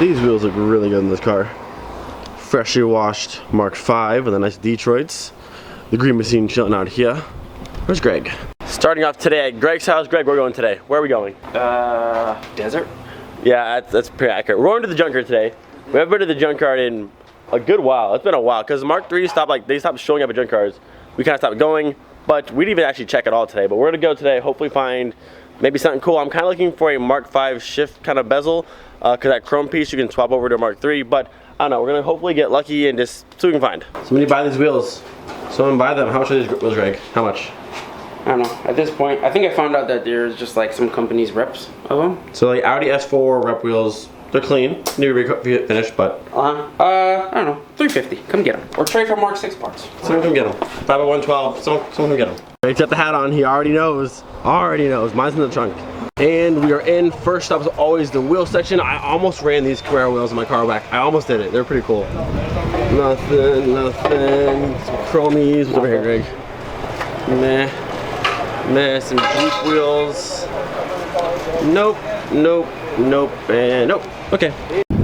These wheels look really good in this car. Freshly washed Mark V with the nice Detroits. The green machine chilling out here. Where's Greg? Starting off today at Greg's house. Greg, where are we going today? Where are we going? Desert? Yeah, that's pretty accurate. We're going to the junkyard today. We haven't been to the junkyard in a good while. It's been a while because Mark III stopped, they stopped showing up at junkyards. We kind of stopped going, but we didn't even actually check it all today. But we're gonna go today, hopefully find maybe something cool. I'm kind of looking for a Mark V shift kind of bezel because that chrome piece you can swap over to a Mark III. But I don't know, we're gonna hopefully get lucky and just see what we can find. So when you buy these wheels, someone buy them. How much are these wheels, Greg? How much? I don't know. At this point, I think I found out that there's just like some companies' reps of them. So like Audi S4 rep wheels, they're clean. Need to be finished, but I don't know. $350. Come get them. Or trade for Mark 6 parts. Someone come get them. 50112. Someone come get them. Greg's got the hat on. He already knows. Already knows. Mine's in the trunk. And we are in. First stop is always the wheel section. I almost ran these Carrera wheels in my car back. I almost did it. They're pretty cool. Nothing. Some chromies. What's over here, Greg? Meh. Some Jeep wheels. Nope. And nope. Okay.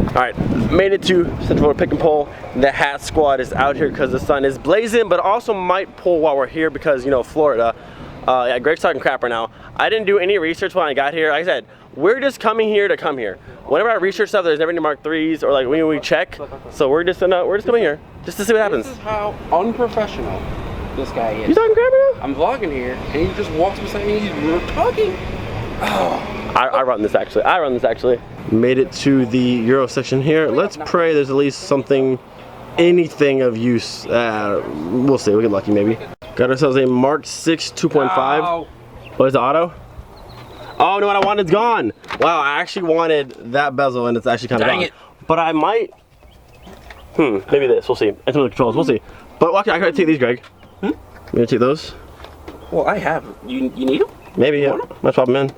Alright, made it to Central Florida Pick and Pull. The hat squad is out here because the sun is blazing, but also might pull while we're here because, you know, Florida. Yeah, Greg's talking crap right now. I didn't do any research when I got here. Like I said, we're just coming here to come here. Whenever I research stuff, there's never any Mark IIIs or like when we check. So we're just coming here just to see what happens. This is how unprofessional this guy is. You talking crap right now? I'm vlogging here, and he just walks beside me and he's talking. Oh. I run this actually. Made it to the Euro section here. Let's pray there's at least something, anything of use. We'll see, we'll get lucky maybe. Got ourselves a Mark 6 2.5. What is the auto? Oh no, what I wanted is gone. Wow, I actually wanted that bezel and it's actually kind of gone. It. But I might, maybe this, we'll see. And some of the controls, we'll see. But okay, I gotta take these, Greg. You gonna take those? Well, I have. You need them? Maybe, yeah. Let's swap them in.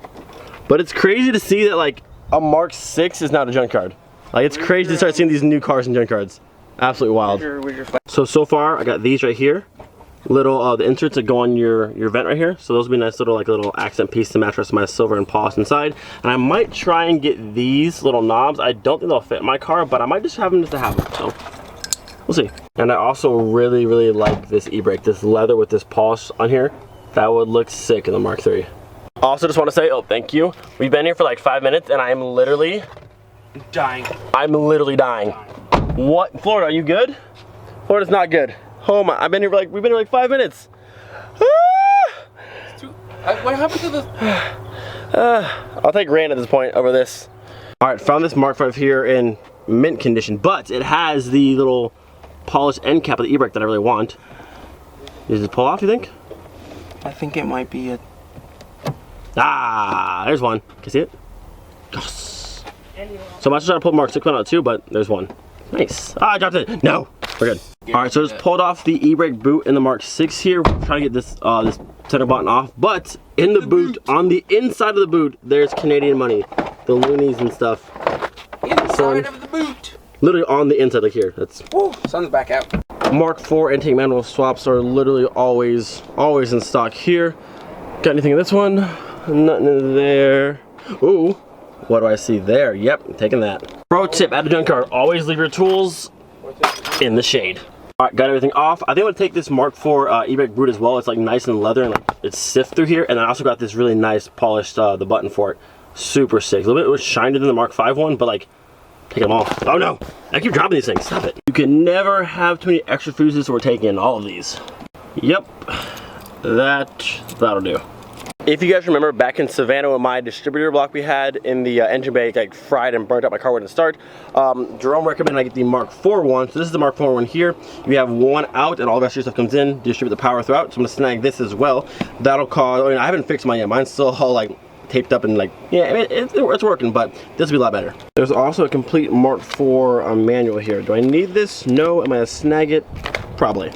But it's crazy to see that like a Mark 6 is not a junkyard. Like it's crazy to start seeing these new cars in junkyards. Absolutely wild. So far I got these right here. Little the inserts that go on your vent right here. So those will be nice little accent piece to match the rest of my silver and polished inside. And I might try and get these little knobs. I don't think they'll fit in my car, but I might just have them just to have them. So we'll see. And I also really like this e-brake, this leather with this polish on here. That would look sick in the Mark III. Also just want to say, thank you. We've been here for like 5 minutes and I'm literally dying. I'm literally dying. What? Florida, are you good? Florida's not good. Oh my, we've been here like 5 minutes. What happened to this? I'll take rain at this point over this. All right, found this Mark V here in mint condition, but it has the little polished end cap of the e-brake that I really want. Does it pull off, you think? I think it might be a... Ah, there's one. Can you see it? Yes. So I'm actually trying to pull Mark 6 one out too, but there's one. Nice. Ah, I dropped it. No, we're good. All right, so just pulled off the e-brake boot in the Mark 6 here. We're trying to get this this center button off, but in the boot, on the inside of the boot, there's Canadian money, the loonies and stuff. Inside of the boot. Literally on the inside, like here. That's. Woo, sun's back out. Mark IV intake manual swaps are literally always in stock here. Got anything in this one? Nothing in there. Ooh, what do I see there? Yep, taking that. Pro tip at the junkyard, always leave your tools in the shade. All right, got everything off. I think I'm gonna take this Mark IV e-brake boot as well. It's like nice and leather and like it's stiff through here. And I also got this really nice polished the button for it. Super sick. A little bit shinier than the Mark V one, but like, take them off. Oh no, I keep dropping these things, stop it. You can never have too many extra fuses, so we're taking all of these. Yep, that'll do. If you guys remember back in Savannah when my distributor block we had in the engine bay like fried and burnt out, my car wouldn't start, Jerome recommended I get the Mark IV one. So this is the Mark IV one here. You have one out and all the rest of your stuff comes in, distribute the power throughout. So I'm gonna snag this as well. That'll cause, I haven't fixed mine yet. Mine's still all like taped up and like, yeah, it's working, but this will be a lot better. There's also a complete Mark IV manual here. Do I need this? No. Am I gonna snag it? Probably.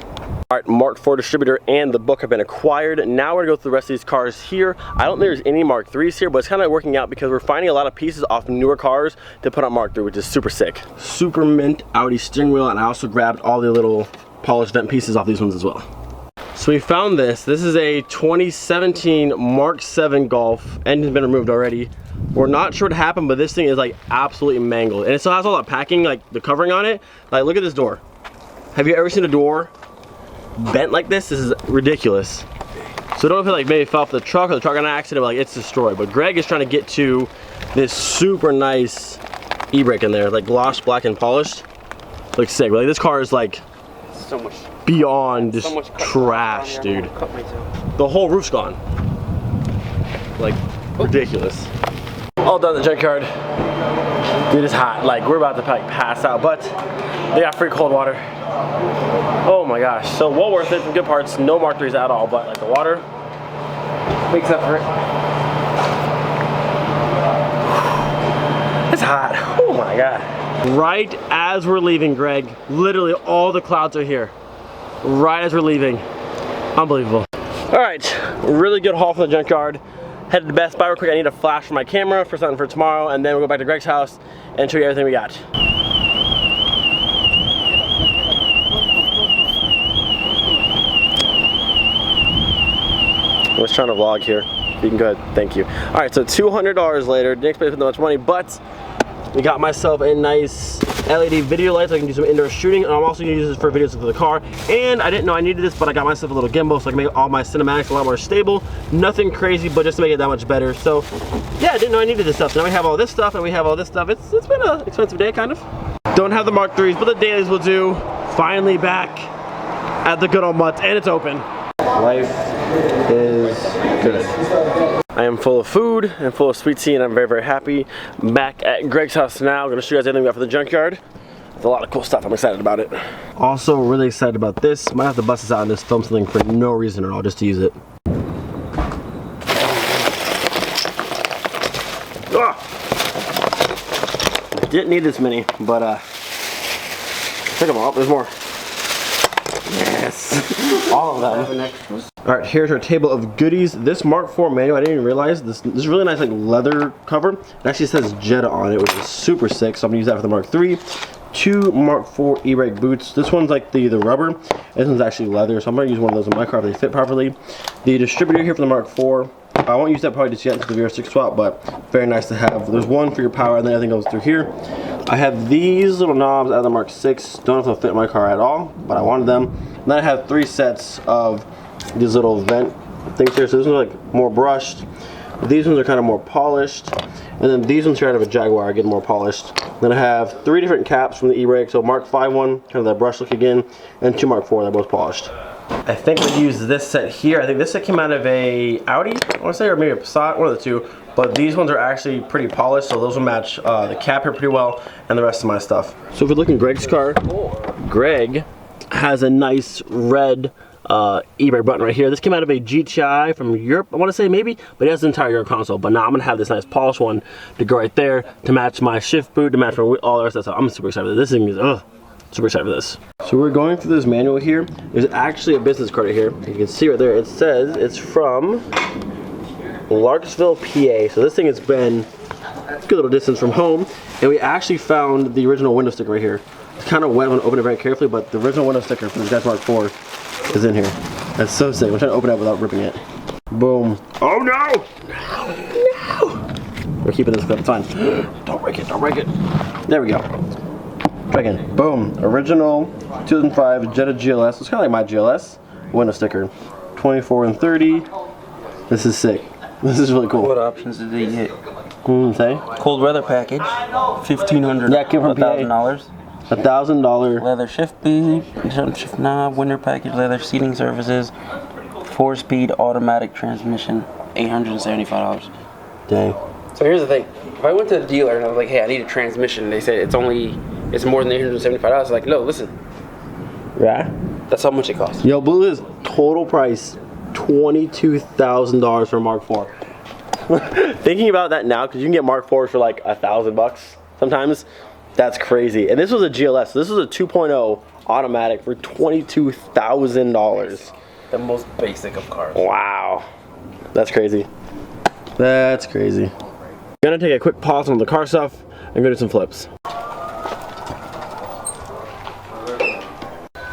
All right, Mark IV distributor and the book have been acquired. Now we're gonna go through the rest of these cars here. I don't think there's any Mark IIIs here, but it's kind of working out because we're finding a lot of pieces off newer cars to put on Mark III, which is super sick. Super mint Audi steering wheel, and I also grabbed all the little polished vent pieces off these ones as well. So we found this. This is a 2017 Mark VII Golf. Engine's been removed already. We're not sure what happened, but this thing is like absolutely mangled. And it still has all that packing, like the covering on it. Like, look at this door. Have you ever seen a door bent like this? This is ridiculous. So I don't know if it like maybe fell off the truck or the truck got in an accident, but like it's destroyed. But Greg is trying to get to this super nice e-brake in there, like gloss black and polished. Looks sick. Like this car is like So much. Beyond just So much trash, dude. The whole roof's gone. Like, ridiculous. All done at the junkyard. Dude, it's hot. Like, we're about to like pass out, but they got free cold water. Oh my gosh. So well worth it. Some good parts. No Mark 3s at all, but like the water makes up for it. It's hot. Oh my god. Right as we're leaving, Greg, literally all the clouds are here. Right as we're leaving. Unbelievable. All right, really good haul from the junkyard. Headed to Best Buy real quick. I need a flash for my camera for something for tomorrow, and then we'll go back to Greg's house and show you everything we got. I was trying to vlog here. You can go ahead, thank you. All right, so $200 later. Didn't expect to spend that much money, but we got myself a nice LED video light so I can do some indoor shooting, and I'm also gonna use this for videos for the car. And I didn't know I needed this, but I got myself a little gimbal so I can make all my cinematics a lot more stable. Nothing crazy, but just to make it that much better. So yeah, I didn't know I needed this stuff. Now we have all this stuff and we have all this stuff. It's been an expensive day, kind of. Don't have the Mark 3s, but the dailies will do. Finally back at the good old Mutt, and it's open. Life is good. I am full of food and full of sweet tea, and I'm very, very happy. Back at Greg's house now. I'm gonna show you guys everything we got for the junkyard. There's a lot of cool stuff. I'm excited about it. Also, really excited about this. Might have to bust this out and just film something for no reason at all, just to use it. Ah! Didn't need this many, but pick them all up. There's more. Yes, all of them. All right, here's our table of goodies. This Mark 4 manual, I didn't even realize this really nice like leather cover. It actually says Jetta on it, which is super sick. So I'm gonna use that for the Mark 3. 2 Mark 4 e-brake boots. This one's like the rubber. This one's actually leather, so I'm gonna use one of those in my car if they fit properly. The distributor here for the Mark 4. I won't use that probably just yet into the VR6 swap, but very nice to have. There's one for your power, and then everything goes through here. I have these little knobs out of the Mark 6. Don't know if they'll fit in my car at all, but I wanted them. And then I have 3 sets of these little vent things here. So this one's like more brushed. These ones are kind of more polished. And then these ones here out of a Jaguar are getting more polished. Then I have 3 different caps from the e-brake. So Mark 5 one, kind of that brush look again, and 2 Mark 4, they're both polished. I think we use this set here. I think this set came out of a Audi, I want to say, or maybe a Passat, one of the two. But these ones are actually pretty polished, so those will match the cap here pretty well, and the rest of my stuff. So if we look in Greg's car, Greg has a nice red e-brake button right here. This came out of a GTI from Europe, I want to say maybe, but it has the entire Europe console. But now I'm gonna have this nice polished one to go right there to match my shift boot, to match my all the rest of that stuff. I'm super excited for this. This thing is super excited for this. So we're going through this manual here. There's actually a business card right here. You can see right there. It says it's from Larksville, PA. So this thing has been a good little distance from home, and we actually found the original window sticker right here. It's kind of wet. I'm gonna open it very carefully, but the original window sticker from this guy's Mark 4 is in here. That's so sick. I'm trying to open it up without ripping it. Boom. Oh no! No! We're keeping this clip. It's fine. Don't break it. Don't break it. There we go. Try again. Boom. Original 2005 Jetta GLS. It's kind of like my GLS window sticker. 24 and 30. This is sick. This is really cool. What options did they get? Say? Cold weather package, $1,500. Yeah, came from PA. $1,000. $1,000. Leather shift boot, shift knob, winter package, leather seating surfaces, 4-speed automatic transmission, $875. Dang. So here's the thing. If I went to the dealer and I was like, hey, I need a transmission, they said it's more than $875. Like, no, listen. Yeah. That's how much it costs. Yo, Blue is total price $22,000 for a Mark 4. Thinking about that now, because you can get Mark 4s for like $1,000 sometimes. That's crazy. And this was a GLS. So this was a 2.0 automatic for $22,000. The most basic of cars. Wow. That's crazy. That's crazy. I'm gonna take a quick pause on the car stuff and go do some flips.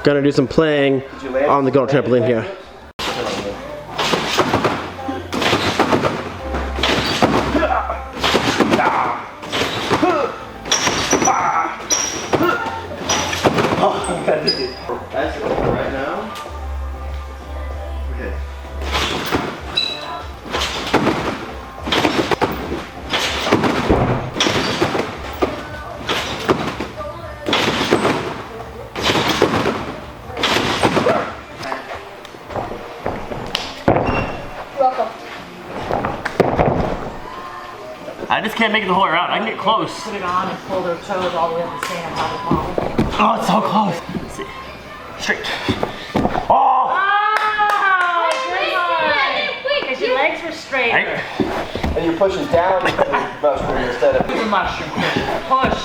Gonna do some playing on the go trampoline here. That's it right now. Okay. I just can't make it the whole way around. I can get close. Put it on and pull their toes all the way up the sand and have it fall. Oh, it's so close. Let's see. Straight. Oh! Because your legs were straight. Right. And you're pushing down the mushroom instead of... The mushroom push.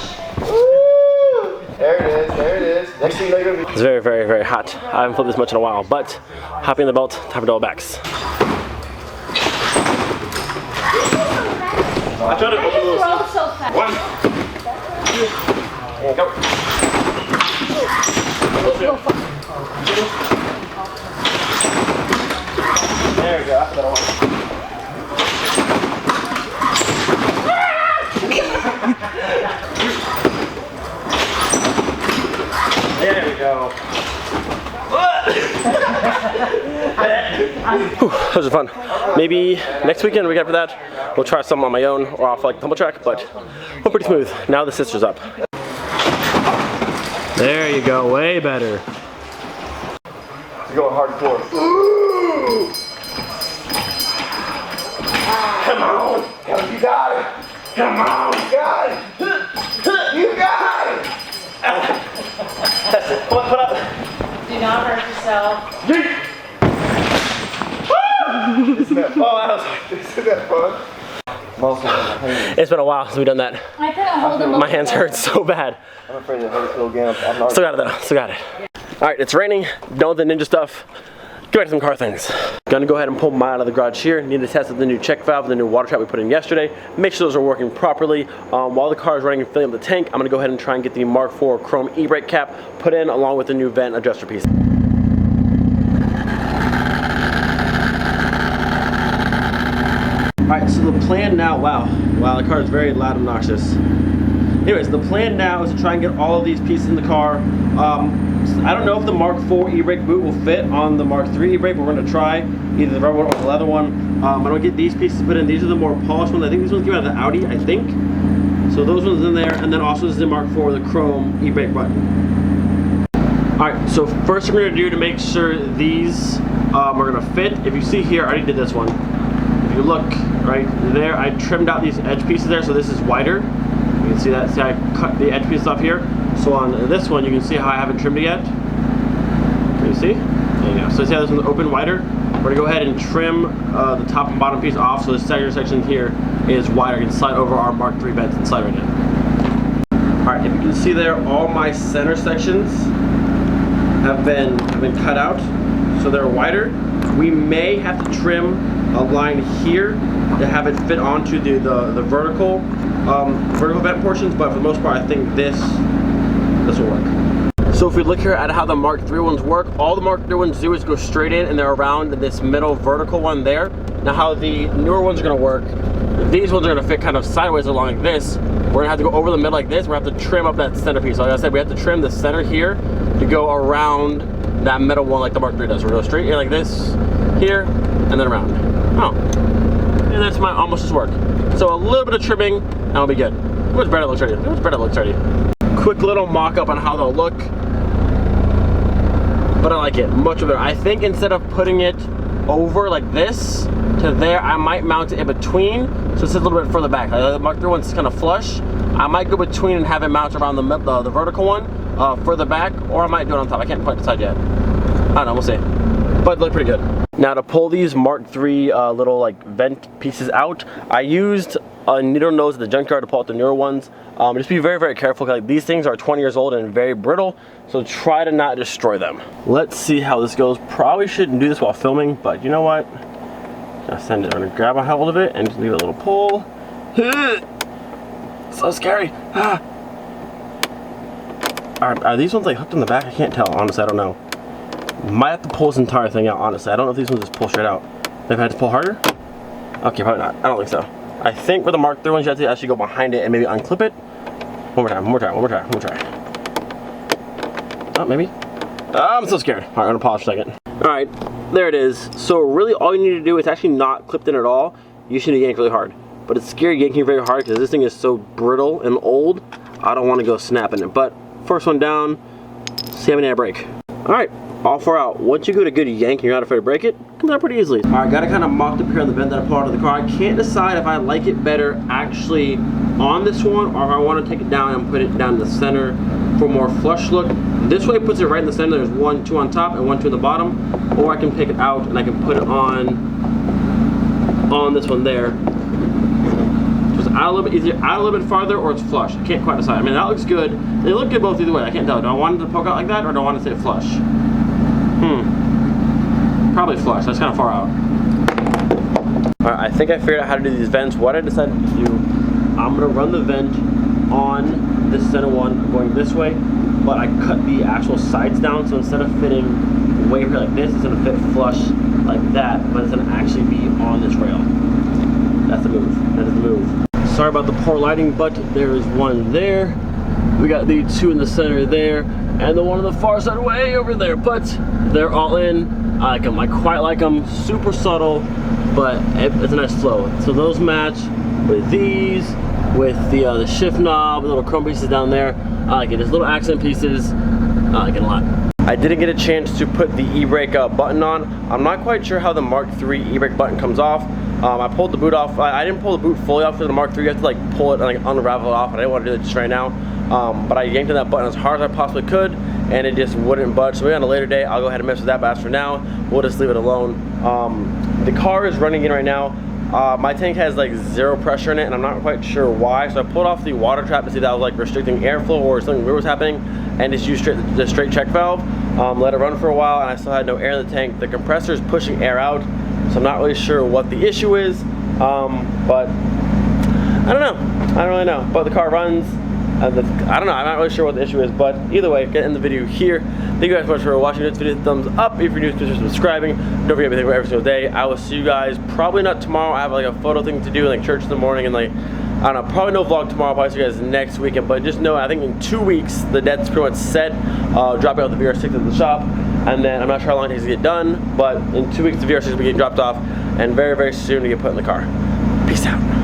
Woo! There it is, there it is. Next thing you're gonna be... It's very, very, very hot. I haven't flipped this much in a while, but hopping the belt, time to double backs. I tried to open a little. So fast. 1. And go. There we go. That's what I want. There we go. Whew, those are fun. Maybe next weekend, week after that, we'll try some on my own or off like tumble track, but went pretty smooth. Now the sister's up. There you go, way better. You're going hardcore. Ooh! Come on! You got it! Come on! You got it! You got it! That's it. Come on, put up. Do not hurt yourself. Isn't that fun? Oh, that was... Isn't that fun? It's been a while since we've done that. I couldn't hold them. My hands hurt so bad. I'm afraid to hurt it again. I'm not... Still got it though, still got it. All right, it's raining, done with the ninja stuff. Get back to some car things. Gonna go ahead and pull mine out of the garage here. Need to test out the new check valve, the new water trap we put in yesterday. Make sure those are working properly. While the car is running and filling up the tank, I'm gonna go ahead and try and get the Mark IV chrome e-brake cap put in along with the new vent adjuster piece. Alright, so the plan now, wow, the car is very loud and obnoxious. Anyways, the plan now is to try and get all of these pieces in the car. I don't know if the Mark IV e-brake boot will fit on the Mark III e-brake, but we're going to try either the rubber one or the leather one. I'm going to get these pieces put in. These are the more polished ones. I think these ones came out of the Audi, I think. So those ones in there, and then also this is the Mark IV, the chrome e-brake button. Alright, so first we're going to do to make sure these are going to fit. If you see here, I already did this one. If you look right there, I trimmed out these edge pieces there, so this is wider. You can see that. See, I cut the edge pieces off here. So on this one, you can see how I haven't trimmed it yet. Can you see? There you go. So see how this one's open wider? We're gonna go ahead and trim the top and bottom piece off, so this center section here is wider. You can slide over our Mark III vents and slide right in. All right, if you can see there, all my center sections have been cut out, so they're wider. We may have to trim a line here to have it fit onto the vertical vent portions, but for the most part, I think this will work. So if we look here at how the Mark III ones work, all the Mark III ones do is go straight in and they're around this middle vertical one there. Now how the newer ones are gonna work, these ones are gonna fit kind of sideways along like this. We're gonna have to go over the middle like this. We're gonna have to trim up that center piece. Like I said, we have to trim the center here to go around that middle one like the Mark III does. We're gonna go straight in like this, here, and then around. Oh, and that's my almost just work. So a little bit of trimming, and I'll be good. Much better it looks already. Much better it looks already. Quick little mock-up on how they'll look, but I like it much better. I think instead of putting it over like this to there, I might mount it in between, so it's a little bit further back. The Mark III one's kind of flush. I might go between and have it mount around the vertical one further back, or I might do it on top. I can't quite decide yet. I don't know. We'll see. But they look pretty good. Now to pull these Mark III little like vent pieces out, I used a needle nose at the junkyard to pull out the newer ones. Just be very, very careful, because like, these things are 20 years old and very brittle, so try to not destroy them. Let's see how this goes. Probably shouldn't do this while filming, but you know what? I'm gonna grab a hold of it and just leave a little pull. So scary. Are these ones like hooked in the back? I can't tell, honestly, I don't know. Might have to pull this entire thing out, honestly. I don't know if these ones just pull straight out. If I had to pull harder? Okay, probably not. I don't think so. I think for the Mark III ones, you have to actually go behind it and maybe unclip it. One more time, one more time, one more time, one more time. Oh, maybe? I'm so scared. All right, I'm gonna pause for a second. All right, there it is. So really all you need to do is actually not clipped in at all. You should yank really hard. But it's scary yanking very hard because this thing is so brittle and old. I don't want to go snapping it. But first one down, see how many I break. All right, all 4 out. Once you give it a good yank and you're not afraid to break it, it comes out pretty easily. All right, got it kind of mocked up here on the vent that I pulled out of the car. I can't decide if I like it better actually on this one or if I want to take it down and put it down in the center for a more flush look. This way it puts it right in the center. There's 1, 2 on top and 1, 2 on the bottom. Or I can pick it out and I can put it on this one there. Just out a little bit easier, out a little bit farther, or it's flush. I can't quite decide. I mean, that looks good. They look good both either way. I can't tell. Do I want it to poke out like that or do I want it to stay flush? Probably flush. That's kind of far out. All right, I think I figured out how to do these vents. What I decided to do, I'm gonna run the vent on this center one going this way, but I cut the actual sides down, so instead of fitting way here like this, it's gonna fit flush like that, but it's gonna actually be on this rail. That's the move. That is the move. Sorry about the poor lighting, but there is one there. We got the 2 in the center there, and the one on the far side way over there, but they're all in. I like them. I quite like them. Super subtle, but it's a nice flow. So those match with these, with the shift knob, the little chrome pieces down there. I like it. There's little accent pieces. I like it a lot. I didn't get a chance to put the e-brake button on. I'm not quite sure how the Mark III e-brake button comes off. I pulled the boot off. I didn't pull the boot fully off for the Mark III. You have to like pull it and like unravel it off. I didn't want to do it just right now. But I yanked on that button as hard as I possibly could, and it just wouldn't budge. So maybe on a later day, I'll go ahead and mess with that. But as for now, we'll just leave it alone. The car is running in right now. My tank has like 0 pressure in it, and I'm not quite sure why. So I pulled off the water trap to see if that was like restricting airflow or something weird was happening, and just used the straight check valve. Let it run for a while, and I still had no air in the tank. The compressor is pushing air out, so I'm not really sure what the issue is. But I don't know. I don't really know. But the car runs. I don't know. I'm not really sure what the issue is. But either way, get in the video here. Thank you guys so much for watching this video. Thumbs up if you're new, consider subscribing. Don't forget everything every single day. I will see you guys probably not tomorrow. I have like a photo thing to do, like church in the morning, and like I don't know, probably no vlog tomorrow. Probably see you guys next weekend. But just know, I think in 2 weeks the debt's pretty much set. Dropping out the VR6 at the shop, and then I'm not sure how long it takes to get done. But in 2 weeks the VR6 will be getting dropped off, and very, very soon to get put in the car. Peace out.